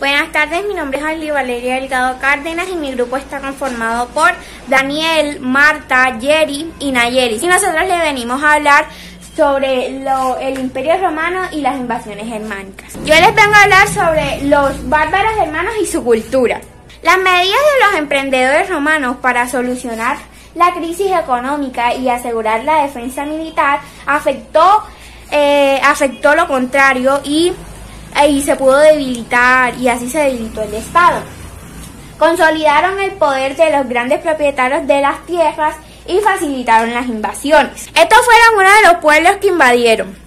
Buenas tardes, mi nombre es Ailey Valeria Delgado Cárdenas y mi grupo está conformado por Daniel, Marta, Jerry y Nayeli. Y nosotros le venimos a hablar sobre el Imperio Romano y las invasiones germánicas. Yo les vengo a hablar sobre los bárbaros germanos y su cultura. Las medidas de los emprendedores romanos para solucionar la crisis económica y asegurar la defensa militar afectó lo contrario y se pudo debilitar, y así se debilitó el Estado. Consolidaron el poder de los grandes propietarios de las tierras y facilitaron las invasiones. Estos fueron uno de los pueblos que invadieron.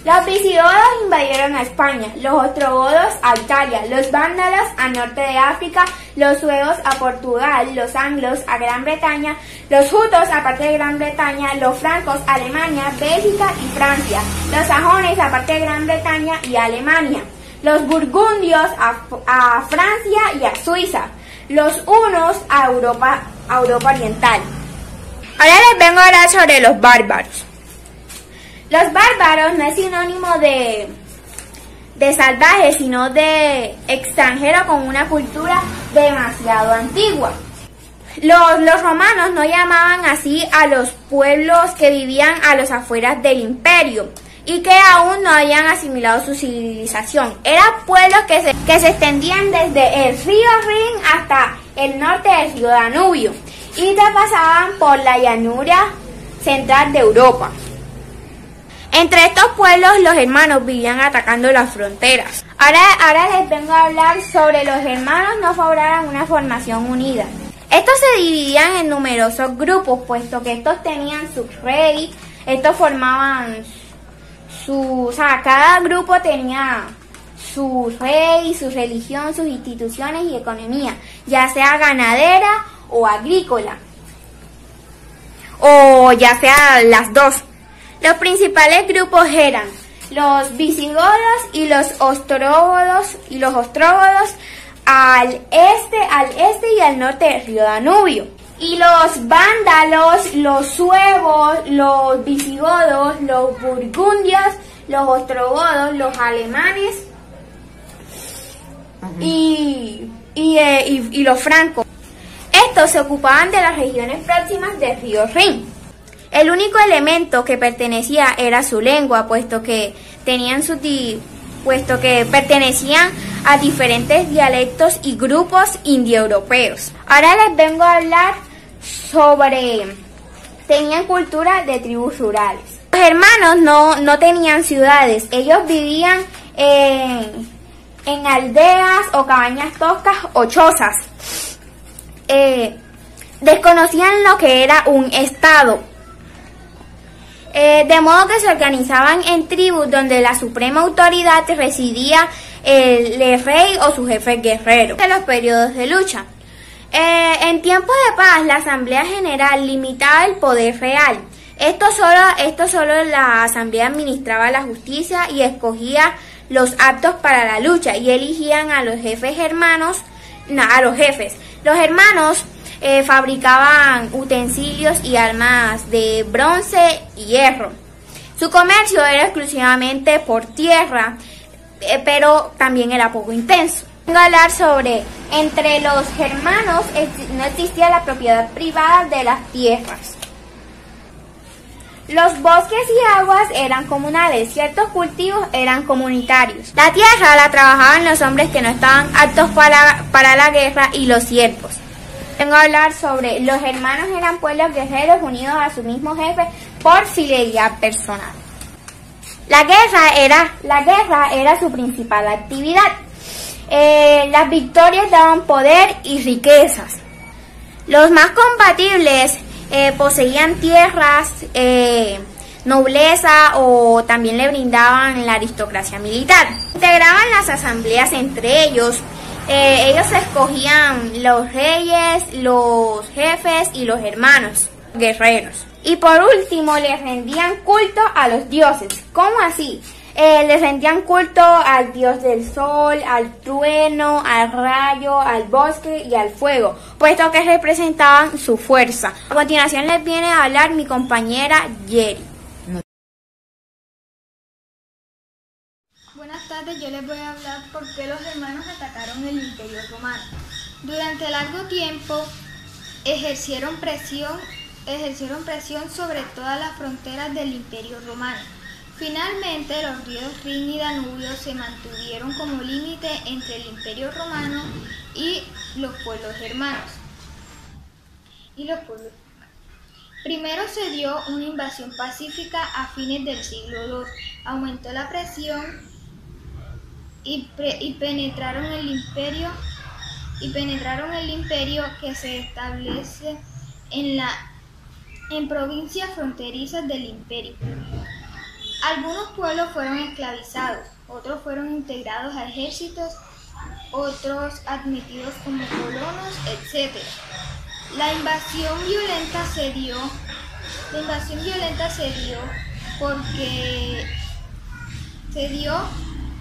Los visigodos invadieron a España, los ostrogodos a Italia, los vándalos al norte de África, los suevos a Portugal, los anglos a Gran Bretaña, los jutos aparte de Gran Bretaña, los francos a Alemania, Bélgica y Francia, los sajones aparte de Gran Bretaña y Alemania, los burgundios a Francia y a Suiza, los hunos a Europa Oriental. Ahora les vengo a hablar sobre los bárbaros. Los bárbaros no es sinónimo de salvaje, sino de extranjero con una cultura demasiado antigua. Los romanos no llamaban así a los pueblos que vivían a las afueras del imperio y que aún no habían asimilado su civilización. Eran pueblos que se extendían desde el río Rin hasta el norte del río Danubio y pasaban por la llanura central de Europa. Entre estos pueblos los germanos vivían atacando las fronteras. Ahora les vengo a hablar sobre los germanos no formaban una formación unida. Estos se dividían en numerosos grupos, puesto que estos tenían su rey, estos formaban cada grupo tenía su rey, su religión, sus instituciones y economía, ya sea ganadera o agrícola, o ya sea las dos. Los principales grupos eran los visigodos y los ostrogodos al este y al norte del río Danubio. Y los vándalos, los suevos, los visigodos, los burgundios, los ostrogodos, los alemanes y los francos. Estos se ocupaban de las regiones próximas del río Rin. El único elemento que pertenecía era su lengua, puesto que pertenecían a diferentes dialectos y grupos indoeuropeos. Ahora les vengo a hablar tenían cultura de tribus rurales. Los germanos no tenían ciudades, ellos vivían en aldeas o cabañas toscas o chozas. Desconocían lo que era un estado. De modo que se organizaban en tribus donde la suprema autoridad residía el rey o su jefe guerrero. En los periodos de lucha. En tiempos de paz, la Asamblea General limitaba el poder real. Esto solo la Asamblea administraba la justicia y escogía los aptos para la lucha y eligían a los jefes germanos, Los germanos fabricaban utensilios y armas de bronce y hierro. Su comercio era exclusivamente por tierra, pero también era poco intenso. Vengo a hablar sobre, entre los germanos no existía la propiedad privada de las tierras. Los bosques y aguas eran comunales, ciertos cultivos eran comunitarios. La tierra la trabajaban los hombres que no estaban aptos para la guerra y los siervos. Vengo a hablar sobre los germanos eran pueblos guerreros unidos a su mismo jefe por fidelidad personal. La guerra era su principal actividad. Las victorias daban poder y riquezas. Los más combatibles poseían tierras, nobleza o también le brindaban la aristocracia militar. Integraban las asambleas entre ellos. Ellos escogían los reyes, los jefes y los hermanos guerreros. Y por último, les rendían culto a los dioses. ¿Cómo así? Les rendían culto al dios del sol, al trueno, al rayo, al bosque y al fuego, puesto que representaban su fuerza. A continuación les viene a hablar mi compañera Jerry. Buenas tardes, yo les voy a hablar por qué los germanos atacaron el Imperio Romano. Durante largo tiempo ejercieron presión sobre todas las fronteras del Imperio Romano. Finalmente, los ríos Rin y Danubio se mantuvieron como límite entre el Imperio Romano y los pueblos germanos. Primero se dio una invasión pacífica a fines del siglo II. Aumentó la presión y penetraron el imperio que se establece en provincias fronterizas del imperio. Algunos pueblos fueron esclavizados, otros fueron integrados a ejércitos, otros admitidos como colonos, etc. La invasión violenta se dio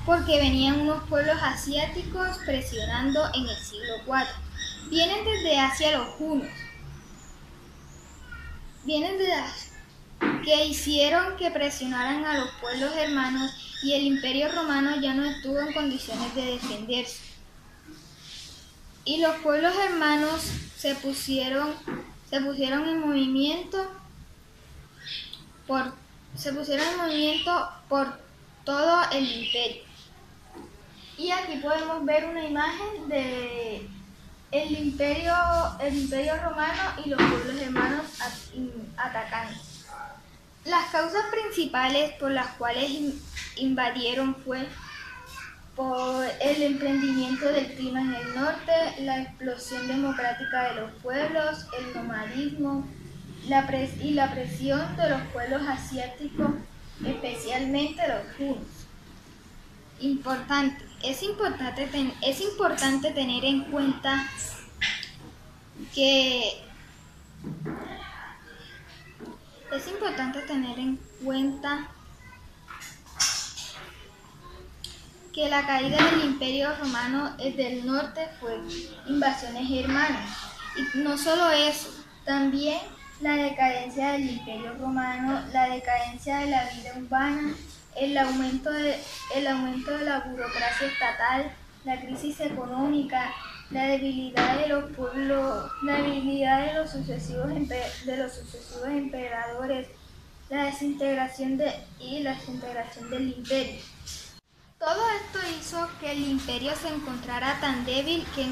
porque venían unos pueblos asiáticos presionando en el siglo IV. Vienen desde Asia los hunos. Que hicieron que presionaran a los pueblos germanos y el Imperio Romano ya no estuvo en condiciones de defenderse. Y los pueblos germanos se pusieron en movimiento por todo el imperio. Y aquí podemos ver una imagen de el imperio romano y los pueblos germanos atacando. Las causas principales por las cuales invadieron fue por el emprendimiento del clima en el norte, la explosión democrática de los pueblos, el nomadismo y la presión de los pueblos asiáticos, especialmente los hunos. Es importante tener en cuenta que la caída del Imperio Romano del Norte fue invasiones germanas. Y no solo eso, también la decadencia del Imperio Romano, la decadencia de la vida urbana, el aumento de la burocracia estatal, la crisis económica, la debilidad de los pueblos, la debilidad de los sucesivos emperadores, la desintegración del imperio. Todo esto hizo que el imperio se encontrara tan débil que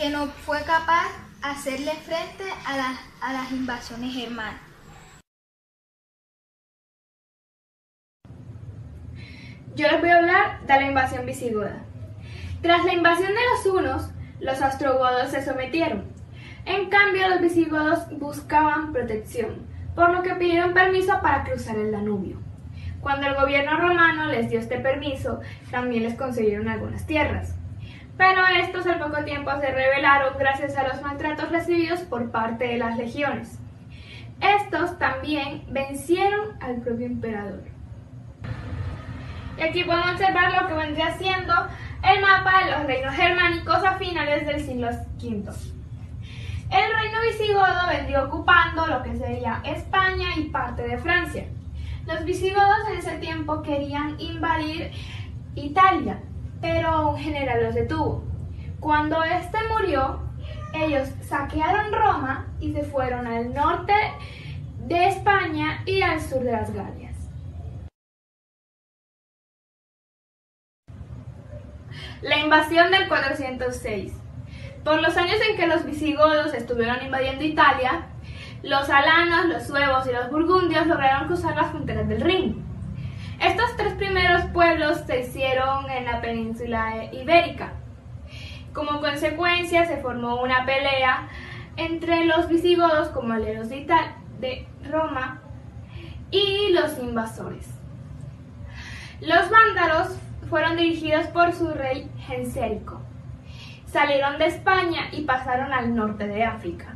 no fue capaz de hacerle frente a las invasiones germanas. Yo les voy a hablar de la invasión visigoda. Tras la invasión de los hunos, los ostrogodos se sometieron. En cambio, los visigodos buscaban protección, por lo que pidieron permiso para cruzar el Danubio. Cuando el gobierno romano les dio este permiso, también les concedieron algunas tierras. Pero estos al poco tiempo se rebelaron gracias a los maltratos recibidos por parte de las legiones. Estos también vencieron al propio emperador. Y aquí podemos observar lo que vendría siendo el mapa de los reinos germánicos a finales del siglo V. El reino visigodo vendría ocupando lo que sería España y parte de Francia. Los visigodos en ese tiempo querían invadir Italia, pero un general los detuvo. Cuando este murió, ellos saquearon Roma y se fueron al norte de España y al sur de las Galias. La invasión del 406. Por los años en que los visigodos estuvieron invadiendo Italia, los alanos, los suevos y los burgundios lograron cruzar las fronteras del Rin. Estos tres primeros pueblos se hicieron en la península ibérica. Como consecuencia se formó una pelea entre los visigodos como herederos de Roma y los invasores. Los vándalos fueron dirigidos por su rey Gensérico. Salieron de España y pasaron al norte de África.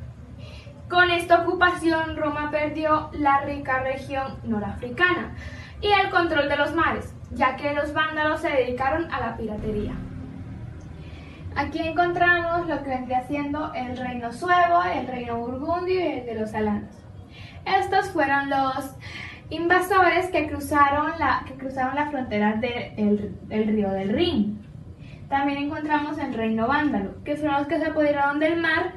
Con esta ocupación, Roma perdió la rica región norafricana y el control de los mares, ya que los vándalos se dedicaron a la piratería. Aquí encontramos lo que vendría siendo el reino suevo, el reino burgundio y el de los alanos. Estos fueron los invasores que cruzaron las fronteras del río del Rin. También encontramos el reino vándalo, que fueron los que se apoderaron del mar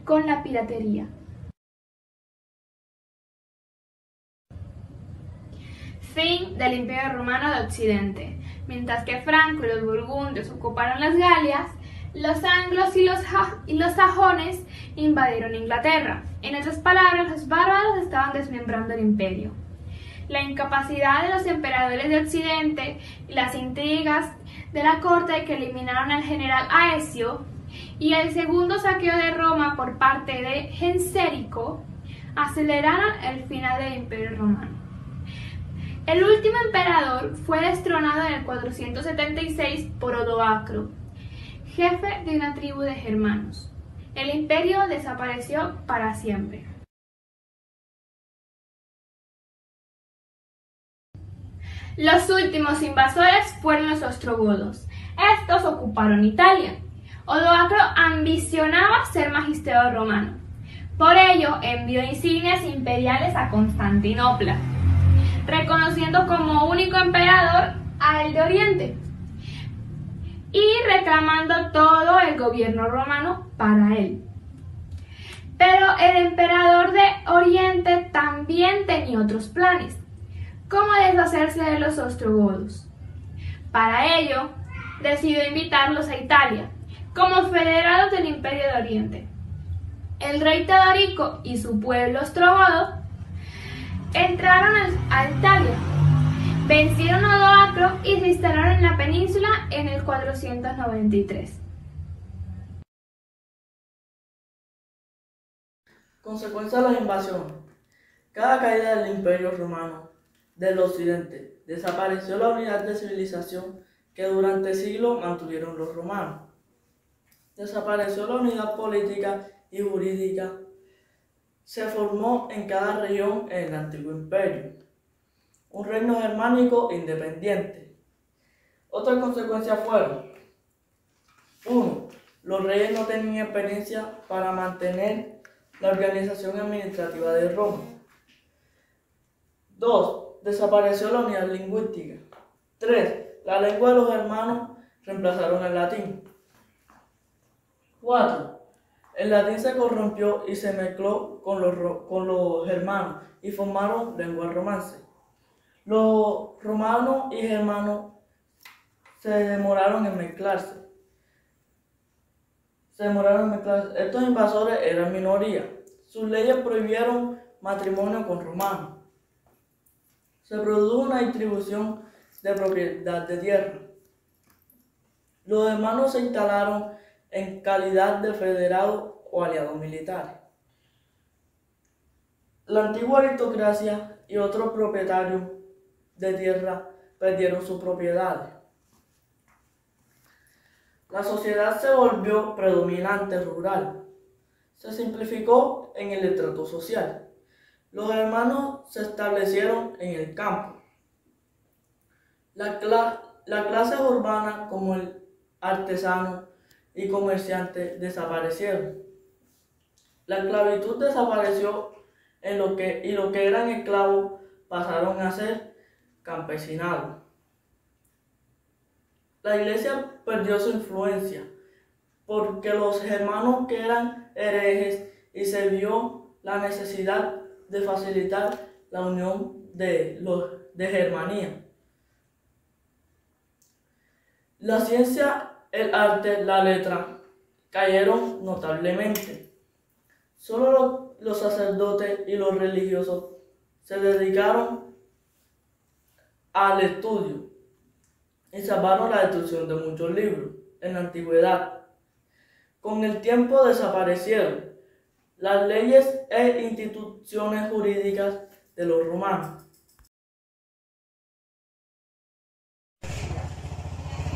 con la piratería. Fin del Imperio Romano de Occidente. Mientras que Franco y los burgundios ocuparon las Galias, los anglos y los sajones invadieron Inglaterra. En otras palabras, los bárbaros estaban desmembrando el imperio. La incapacidad de los emperadores de Occidente y las intrigas de la corte que eliminaron al general Aecio y el segundo saqueo de Roma por parte de Gensérico aceleraron el final del Imperio Romano. El último emperador fue destronado en el 476 por Odoacro, jefe de una tribu de germanos. El imperio desapareció para siempre. Los últimos invasores fueron los ostrogodos. Estos ocuparon Italia. Odoacro ambicionaba ser magistrado romano. Por ello, envió insignias imperiales a Constantinopla, reconociendo como único emperador a el de Oriente y reclamando todo el gobierno romano para él. Pero el emperador de Oriente también tenía otros planes, como deshacerse de los ostrogodos. Para ello, decidió invitarlos a Italia, como federados del Imperio de Oriente. El rey Teodorico y su pueblo ostrogodo entraron a Italia, vencieron a Odoacro y se instalaron en la península en el 493. Consecuencia de las invasiones. Cada caída del Imperio Romano del Occidente desapareció la unidad de civilización que durante siglos mantuvieron los romanos. Desapareció la unidad política y jurídica. Se formó en cada región en el antiguo imperio un reino germánico independiente. Otras consecuencias fueron: 1. Los reyes no tenían experiencia para mantener la organización administrativa de Roma. 2. Desapareció la unidad lingüística. 3. La lengua de los germanos reemplazaron el latín. 4. El latín se corrompió y se mezcló con los germanos y formaron lenguas romances. Los romanos y germanos se demoraron en mezclarse. Estos invasores eran minoría. Sus leyes prohibieron matrimonio con romanos. Se produjo una distribución de propiedad de tierra. Los hermanos se instalaron en calidad de federados o aliados militares. La antigua aristocracia y otros propietarios de tierra perdieron sus propiedades. La sociedad se volvió predominante rural. Se simplificó en el estrato social. Los hermanos se establecieron en el campo. La clase urbana, como el artesano y comerciante, desaparecieron. La esclavitud desapareció y lo que eran esclavos pasaron a ser campesinados. La iglesia perdió su influencia porque los germanos que eran herejes y se vio la necesidad de facilitar la unión de Germanía. La ciencia, el arte, la letra cayeron notablemente. Solo los sacerdotes y los religiosos se dedicaron al estudio y salvaron la destrucción de muchos libros en la antigüedad. Con el tiempo desaparecieron las leyes e instituciones jurídicas de los romanos.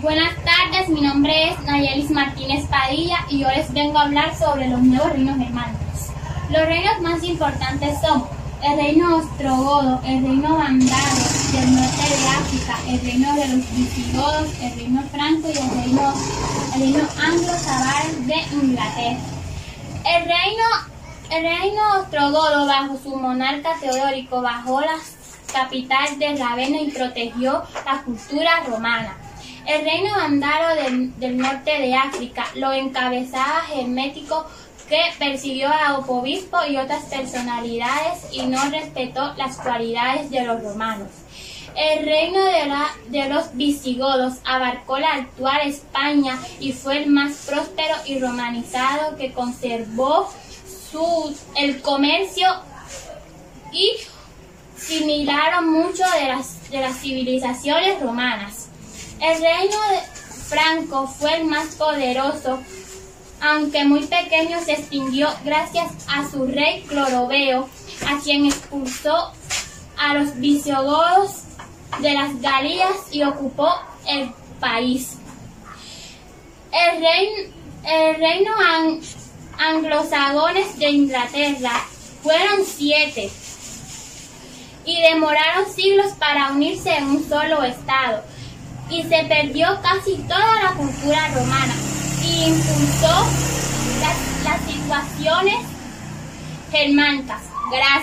Buenas tardes, mi nombre es Nayelis Martínez Padilla y yo les vengo a hablar sobre los nuevos reinos germánicos. Los reinos más importantes son el reino ostrogodo, el reino vandalo del norte de África, el reino de los visigodos, el reino franco y el reino anglo-sabar de Inglaterra. El reino ostrogodo, bajo su monarca Teodorico, bajo las capital de Rávena y protegió la cultura romana. El reino vándalo del norte de África lo encabezaba Hermético, que persiguió a obispo y otras personalidades y no respetó las cualidades de los romanos. El reino de los visigodos abarcó la actual España y fue el más próspero y romanizado, que conservó el comercio y similaron mucho de las civilizaciones romanas. El reino franco fue el más poderoso, aunque muy pequeño, se extinguió gracias a su rey Cloroveo, a quien expulsó a los visigodos de las Galías y ocupó el país. El reino anglosajones de Inglaterra fueron 7 y demoraron siglos para unirse en un solo estado, y se perdió casi toda la cultura romana y impulsó las situaciones germánicas. Gracias.